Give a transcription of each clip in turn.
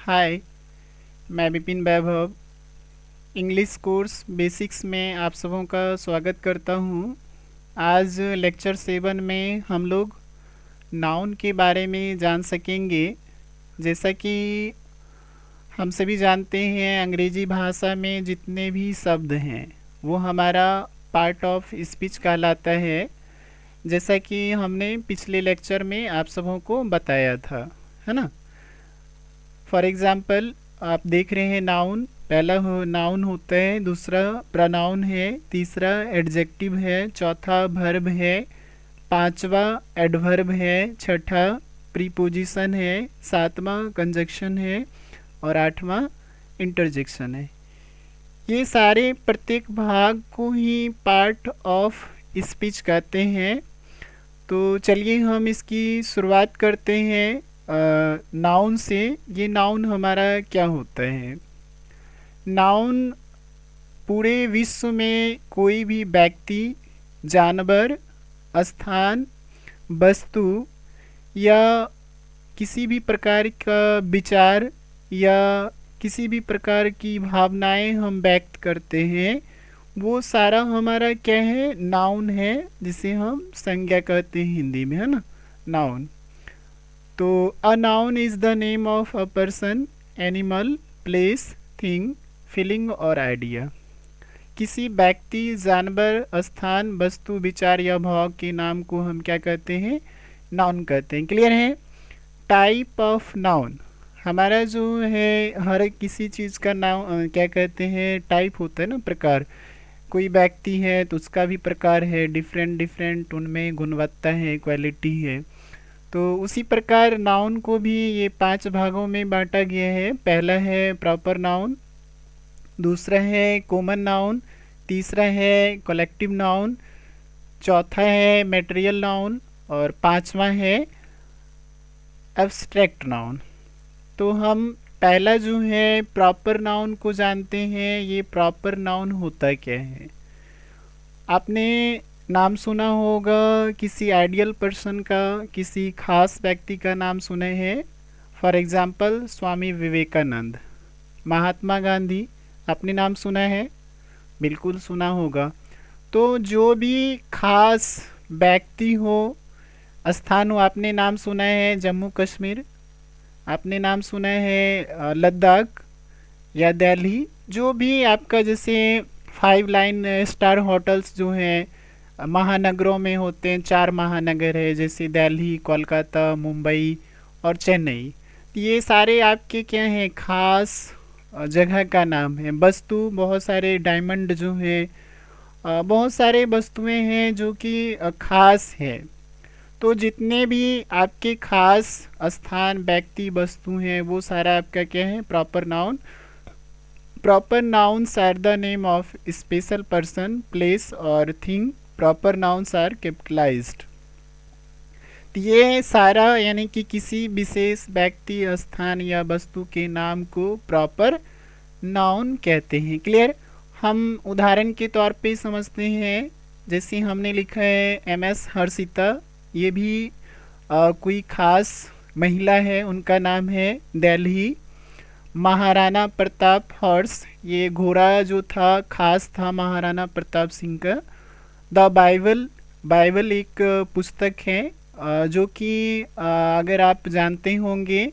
हाय, मैं विपिन वैभव English course basics में आप सबों का स्वागत करता हूँ। आज लेक्चर 7 में हम लोग नाउन के बारे में जान सकेंगे। जैसा कि हम सभी जानते हैं, अंग्रेजी भाषा में जितने भी शब्द हैं वो हमारा पार्ट ऑफ स्पीच कहलाता है, जैसा कि हमने पिछले लेक्चर में आप सबों को बताया था, है ना। फॉर एग्ज़ाम्पल आप देख रहे हैं नाउन, पहला नाउन होता है, दूसरा प्रोनाउन है, तीसरा एडजेक्टिव है, चौथा वर्ब है, पांचवा एडवर्ब है, छठा प्रीपोजिशन है, सातवां कंजक्शन है और आठवां इंटरजेक्शन है। ये सारे प्रत्येक भाग को ही पार्ट ऑफ स्पीच कहते हैं। तो चलिए हम इसकी शुरुआत करते हैं नाउन से। ये नाउन हमारा क्या होता है? नाउन पूरे विश्व में कोई भी व्यक्ति, जानवर, स्थान, वस्तु या किसी भी प्रकार का विचार या किसी भी प्रकार की भावनाएं हम व्यक्त करते हैं, वो सारा हमारा क्या है? नाउन है, जिसे हम संज्ञा कहते हैं हिंदी में, है ना, नाउन। तो a noun is the name of a person, animal, place, thing, feeling और आइडिया। किसी व्यक्ति, जानवर, स्थान, वस्तु, विचार या भाव के नाम को हम क्या कहते हैं? नाउन कहते हैं। क्लियर है? टाइप ऑफ नाउन हमारा जो है, हर किसी चीज़ का नाम क्या कहते हैं? टाइप होता है ना, प्रकार। कोई व्यक्ति है तो उसका भी प्रकार है, डिफरेंट डिफरेंट उनमें गुणवत्ता है, क्वालिटी है। तो उसी प्रकार नाउन को भी ये 5 भागों में बांटा गया है। पहला है प्रॉपर नाउन, दूसरा है कॉमन नाउन, तीसरा है कलेक्टिव नाउन, चौथा है मटेरियल नाउन और पांचवा है एब्स्ट्रैक्ट नाउन। तो हम पहला जो है प्रॉपर नाउन को जानते हैं। ये प्रॉपर नाउन होता क्या है? आपने नाम सुना होगा किसी आइडियल पर्सन का, किसी खास व्यक्ति का नाम सुने हैं। फॉर एग्जांपल स्वामी विवेकानंद, महात्मा गांधी, आपने नाम सुना है? बिल्कुल सुना होगा। तो जो भी खास व्यक्ति हो, स्थान हो, आपने नाम सुना है जम्मू कश्मीर, आपने नाम सुना है लद्दाख या दिल्ली। जो भी आपका, जैसे 5 लाइन स्टार होटल्स जो हैं महानगरों में होते हैं, 4 महानगर है, जैसे दिल्ली, कोलकाता, मुंबई और चेन्नई। ये सारे आपके क्या हैं? खास जगह का नाम है। वस्तु, बहुत सारे डायमंड जो हैं, बहुत सारे वस्तुएं हैं जो कि खास है। तो जितने भी आपके खास स्थान, व्यक्ति, वस्तु हैं, वो सारा आपका क्या है? Proper noun. Proper nouns are the name of special person, place और thing. Proper nouns are capitalised. तो ये सारा यानी कि किसी विशेष व्यक्ति, स्थान या वस्तु के नाम को प्रॉपर नाउन कहते हैं। क्लियर? हम उदाहरण के तौर पे समझते हैं। जैसे हमने लिखा है MS हर्षिता, ये भी कोई खास महिला है, उनका नाम है दिल्ली। महाराणा प्रताप हॉर्स, ये घोड़ा जो था खास था महाराणा प्रताप सिंह का। द बाइबल, बाइबल एक पुस्तक है जो कि अगर आप जानते होंगे,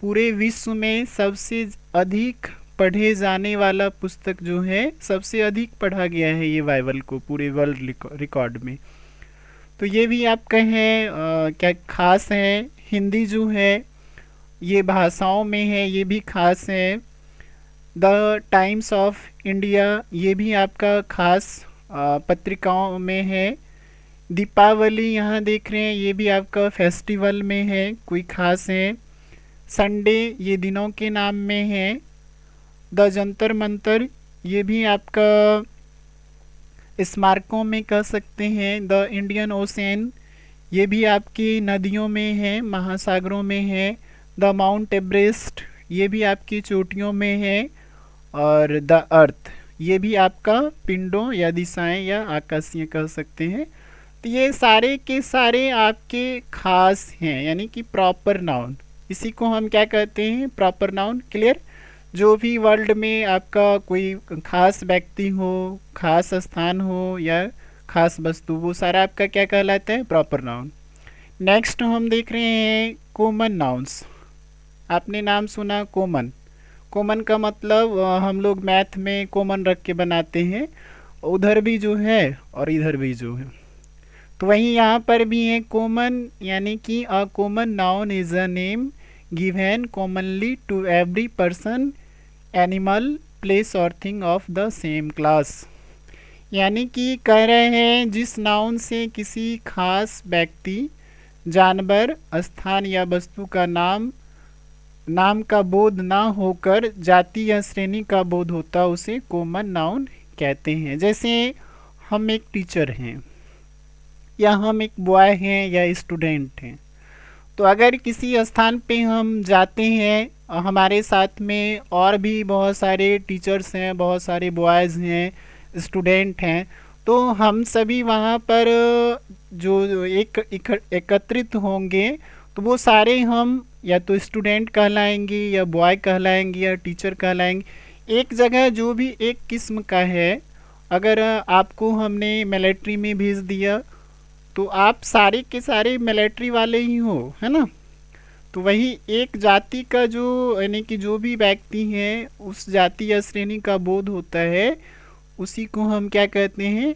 पूरे विश्व में सबसे अधिक पढ़े जाने वाला पुस्तक जो है, सबसे अधिक पढ़ा गया है ये बाइबल को पूरे वर्ल्ड रिकॉर्ड में। तो ये भी आपका है क्या खास है। हिंदी जो है ये भाषाओं में है, ये भी खास है। द टाइम्स ऑफ इंडिया, ये भी आपका खास पत्रिकाओं में है। दीपावली यहाँ देख रहे हैं, ये भी आपका फेस्टिवल में है, कोई खास है। संडे, ये दिनों के नाम में है। द जंतर मंतर, ये भी आपका स्मारकों में कह सकते हैं। द इंडियन ओशन, ये भी आपकी नदियों में है, महासागरों में है। द माउंट एवरेस्ट, ये भी आपकी चोटियों में है। और द अर्थ, ये भी आपका पिंडों या दिशाएं या आकाशीय कह सकते हैं। तो ये सारे के सारे आपके खास हैं, यानी कि प्रॉपर नाउन। इसी को हम क्या कहते हैं, प्रॉपर नाउन। क्लियर। जो भी वर्ल्ड में आपका कोई खास व्यक्ति हो, खास स्थान हो या खास वस्तु, वो सारा आपका क्या कहलाता है, प्रॉपर नाउन। नेक्स्ट हम देख रहे हैं कॉमन नाउन्स। आपने नाम सुना कॉमन। कॉमन का मतलब हम लोग मैथ में कॉमन रख के बनाते हैं, उधर भी जो है और इधर भी जो है। तो वहीं यहाँ पर भी है कॉमन, यानी कि a common noun is a name given commonly to every person, animal, place और thing of the same class. यानी कि कह रहे हैं जिस नाउन से किसी खास व्यक्ति, जानवर, स्थान या वस्तु का नाम का बोध ना होकर जाति या श्रेणी का बोध होता, उसे कॉमन नाउन कहते हैं। जैसे हम एक टीचर हैं, या हम एक बॉय हैं या स्टूडेंट हैं, तो अगर किसी स्थान पे हम जाते हैं, हमारे साथ में और भी बहुत सारे टीचर्स हैं, बहुत सारे बॉयज़ हैं, स्टूडेंट हैं, तो हम सभी वहाँ पर जो एकत्रित होंगे, तो वो सारे हम या तो स्टूडेंट कहलाएंगे या बॉय कहलाएंगे या टीचर कहलाएंगे। एक जगह जो भी एक किस्म का है, अगर आपको हमने मिलिट्री में भेज दिया तो आप सारे के सारे मिलिट्री वाले ही हो, है ना। तो वही एक जाति का जो, यानी कि जो भी व्यक्ति हैं उस जाति या श्रेणी का बोध होता है, उसी को हम क्या कहते हैं,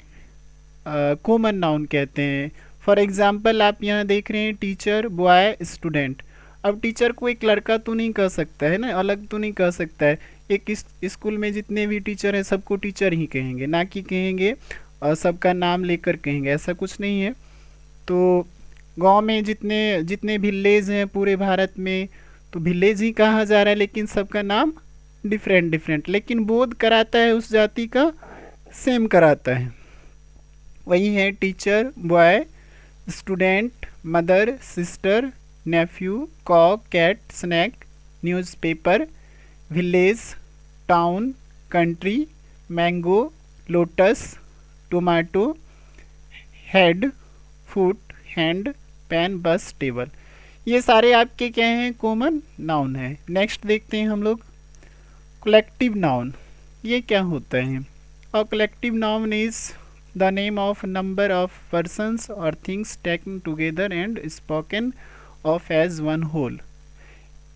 कॉमन नाउन कहते हैं। फॉर एग्जाम्पल आप यहाँ देख रहे हैं टीचर, बॉय, स्टूडेंट। अब टीचर को एक लड़का तो नहीं कह सकता है ना, अलग तो नहीं कह सकता है। एक स्कूल में जितने भी टीचर हैं सबको टीचर ही कहेंगे, ना कि कहेंगे सबका नाम लेकर कहेंगे, ऐसा कुछ नहीं है। तो गांव में जितने जितने विलेज हैं पूरे भारत में, तो विलेज ही कहा जा रहा है, लेकिन सबका नाम डिफरेंट डिफरेंट, लेकिन बोध कराता है उस जाति का सेम कराता है। वही है teacher, boy, student, mother, sister, nephew, cock, cat, snake, newspaper, village, town, country, mango, lotus, tomato, head, foot, hand, pen, bus, table. ये सारे आपके क्या हैं, कॉमन नाउन है। नेक्स्ट देखते हैं हम लोग कलेक्टिव नाउन। ये क्या होता है? A collective noun is the name of number of persons और things taken together and spoken of as one whole.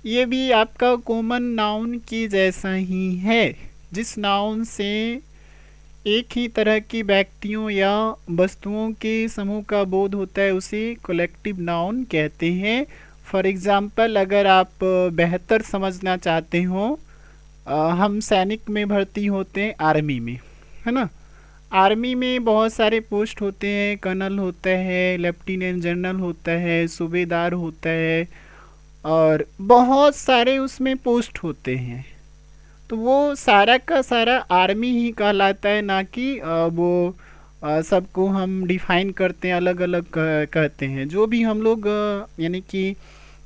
ये भी आपका कॉमन नाउन की जैसा ही है, जिस नाउन से एक ही तरह की व्यक्तियों या वस्तुओं के समूह का बोध होता है, उसे कलेक्टिव नाउन कहते हैं। फॉर एग्ज़ाम्पल अगर आप बेहतर समझना चाहते हो, हम सैनिक में भर्ती होते हैं आर्मी में, है ना। आर्मी में बहुत सारे पोस्ट होते हैं, कर्नल होता है, लेफ्टिनेंट जनरल होता है, सूबेदार होता है, और बहुत सारे उसमें पोस्ट होते हैं। तो वो सारा का सारा आर्मी ही कहलाता है, ना कि वो सबको हम डिफाइन करते हैं, अलग अलग कहते हैं। जो भी हम लोग यानी कि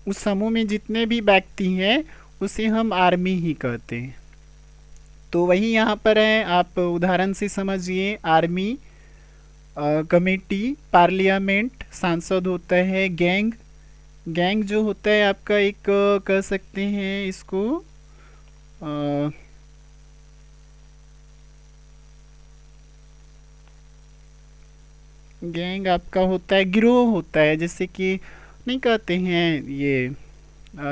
उस समूह में जितने भी व्यक्ति हैं उसे हम आर्मी ही कहते हैं। तो वही यहाँ पर है, आप उदाहरण से समझिए। आर्मी, कमेटी, पार्लियामेंट, सांसद होता है, गैंग। गैंग जो होता है आपका एक कह सकते हैं इसको गैंग आपका होता है, गिरोह होता है, जैसे कि नहीं कहते हैं ये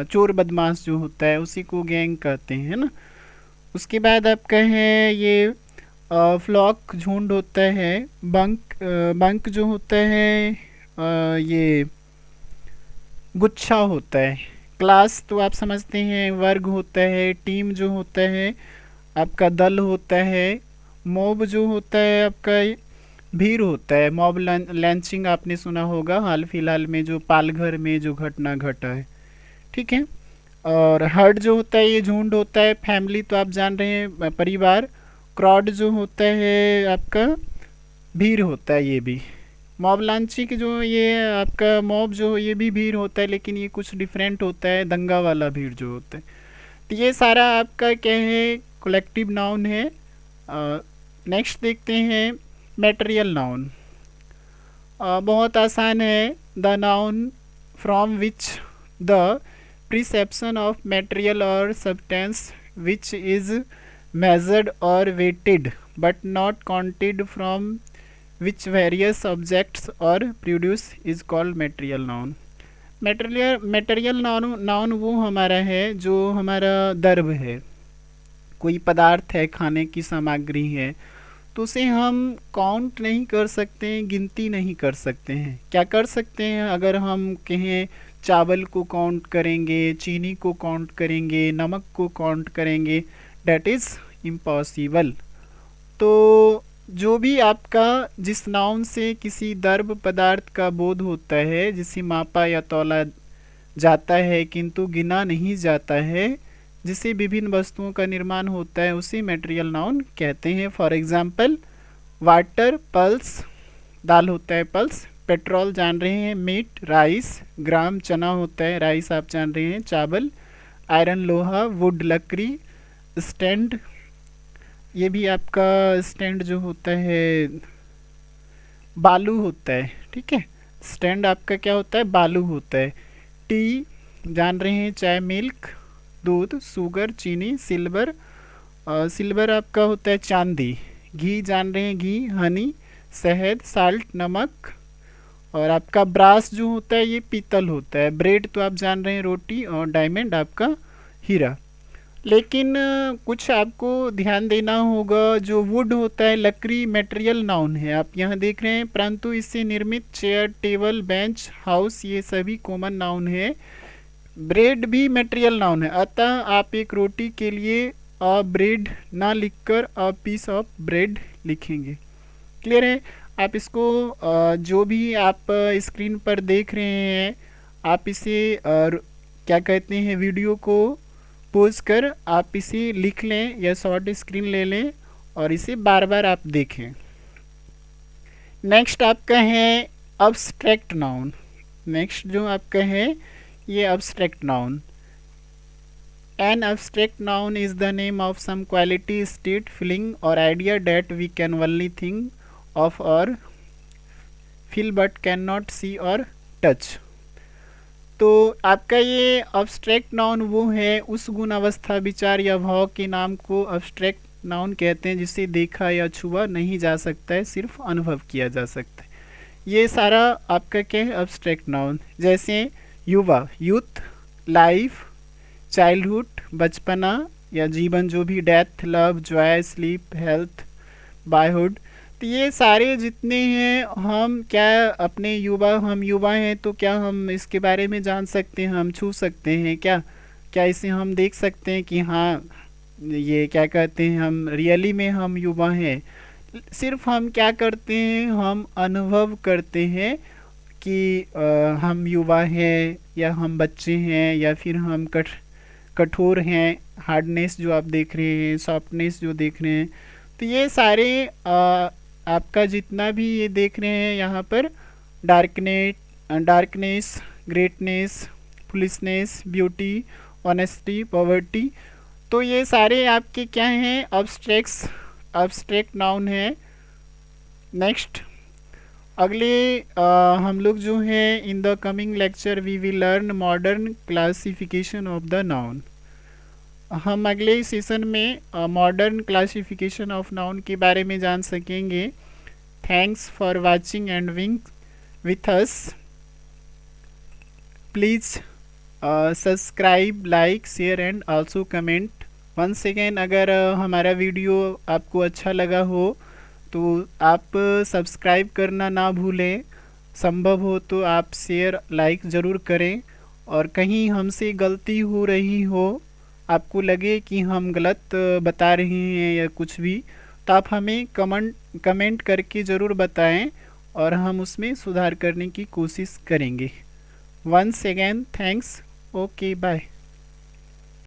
चोर बदमाश जो होता है उसी को गैंग कहते हैं, है ना। उसके बाद आपका है ये फ्लॉक, झुंड होता है। बंक जो होता है ये गुच्छा होता है। क्लास तो आप समझते हैं, वर्ग होता है। टीम जो होता है आपका दल होता है। मॉब जो होता है आपका भीड़ होता है। मॉब लैंचिंग आपने सुना होगा हाल फिलहाल में, जो पालघर में जो घटना घटा है, ठीक है। और हर्ड जो होता है ये झुंड होता है। फैमिली तो आप जान रहे हैं, परिवार। क्राउड जो होता है आपका भीड़ होता है, ये भी। मॉब लॉन्चिंग जो ये आपका मॉब जो, ये भी भीड़ होता है, लेकिन ये कुछ डिफरेंट होता है, दंगा वाला भीड़ जो होता है। तो ये सारा आपका क्या है, कलेक्टिव नाउन है। नेक्स्ट देखते हैं मटेरियल नाउन। बहुत आसान है। The noun from which the perception of material or substance which is measured or weighted but not counted, from which various objects or produce is called material noun. Material noun वो हमारा है जो हमारा दर्भ है, कोई पदार्थ है, खाने की सामग्री है, तो उसे हम काउंट नहीं कर सकते हैं, गिनती नहीं कर सकते हैं। क्या कर सकते हैं? अगर हम कहें चावल को काउंट करेंगे, चीनी को काउंट करेंगे, नमक को काउंट करेंगे, डेट इज़ इम्पॉसिबल। तो जो भी आपका जिस नाउन से किसी दर्भ पदार्थ का बोध होता है, जिसे मापा या तौला जाता है किंतु गिना नहीं जाता है, जिससे विभिन्न वस्तुओं का निर्माण होता है, उसे मटेरियल नाउन कहते हैं। फॉर एग्जाम्पल वाटर पल्स, दाल होता है पल्स, पेट्रोल जान रहे हैं, मीट राइस, ग्राम चना होता है, राइस आप जान रहे हैं, चावल, आयरन लोहा, वुड लकड़ी, स्टैंड, ये भी आपका स्टैंड जो होता है बालू होता है, ठीक है, स्टैंड आपका क्या होता है? बालू होता है। टी जान रहे हैं, चाय, मिल्क, दूध, शुगर, चीनी, सिल्वर, सिल्वर आपका होता है चांदी, घी जान रहे हैं, घी, हनी, शहद, साल्ट, नमक, और आपका ब्रास जो होता है ये पीतल होता है, ब्रेड तो आप जान रहे हैं रोटी, और डायमंड आपका हीरा। लेकिन कुछ आपको ध्यान देना होगा, जो वुड होता है, लकड़ी, मटेरियल नाउन है, आप यहाँ देख रहे हैं, परंतु इससे निर्मित चेयर, टेबल, बेंच, हाउस, ये सभी कॉमन नाउन है। ब्रेड भी मटेरियल नाउन है, अतः आप एक रोटी के लिए अ ब्रेड ना लिखकर अ पीस ऑफ ब्रेड लिखेंगे। क्लियर है? आप इसको जो भी आप स्क्रीन पर देख रहे हैं, आप इसे क्या कहते हैं, वीडियो को पोज कर आप इसे लिख लें या शॉर्ट स्क्रीन ले लें और इसे बार बार आप देखें। नेक्स्ट आपका है अब्स्ट्रैक्ट नाउन। नेक्स्ट जो आपका है ये abstract noun. An abstract noun is the name of some quality, state, feeling और idea that we can only think of और feel but can not see और टच। तो आपका ये अब्स्ट्रैक्ट नाउन वो है उस गुण, अवस्था, विचार या भाव के नाम को अब्स्ट्रैक्ट नाउन कहते हैं, जिसे देखा या छुआ नहीं जा सकता है, सिर्फ अनुभव किया जा सकता है। ये सारा आपका क्या है? Abstract noun. जैसे युवा, यूथ, लाइफ, चाइल्डहुड, बचपना या जीवन, जो भी death, love, Joy, sleep, health, boyhood, तो ये सारे जितने हैं, हम क्या अपने युवा, हम युवा हैं तो क्या हम इसके बारे में जान सकते हैं, हम छू सकते हैं क्या? क्या इसे हम देख सकते हैं कि हाँ ये क्या कहते हैं, हम रियली में हम युवा हैं? सिर्फ हम क्या करते हैं, हम अनुभव करते हैं कि हम युवा हैं या हम बच्चे हैं या फिर हम कठोर हैं, हार्डनेस जो आप देख रहे हैं, सॉफ्टनेस जो देख रहे हैं। तो ये सारे आपका जितना भी ये देख रहे हैं यहाँ पर, darkness, greatness, foolishness, beauty, honesty, poverty, तो ये सारे आपके क्या हैं? अब्स्ट्रैक्ट नाउन है। नेक्स्ट अगले हम लोग जो हैं, in the coming lecture we will learn modern classification of the noun. हम अगले सेशन में मॉडर्न क्लासिफिकेशन ऑफ नाउन के बारे में जान सकेंगे। Thanks for watching and being with us. Please subscribe, like, share and also comment. Once again, अगर हमारा वीडियो आपको अच्छा लगा हो तो आप सब्सक्राइब करना ना भूलें। संभव हो तो आप शेयर, लाइक ज़रूर करें, और कहीं हमसे गलती हो रही हो, आपको लगे कि हम गलत बता रहे हैं या कुछ भी, तो आप हमें कमेंट करके ज़रूर बताएं और हम उसमें सुधार करने की कोशिश करेंगे। Once again thanks. Okay, bye.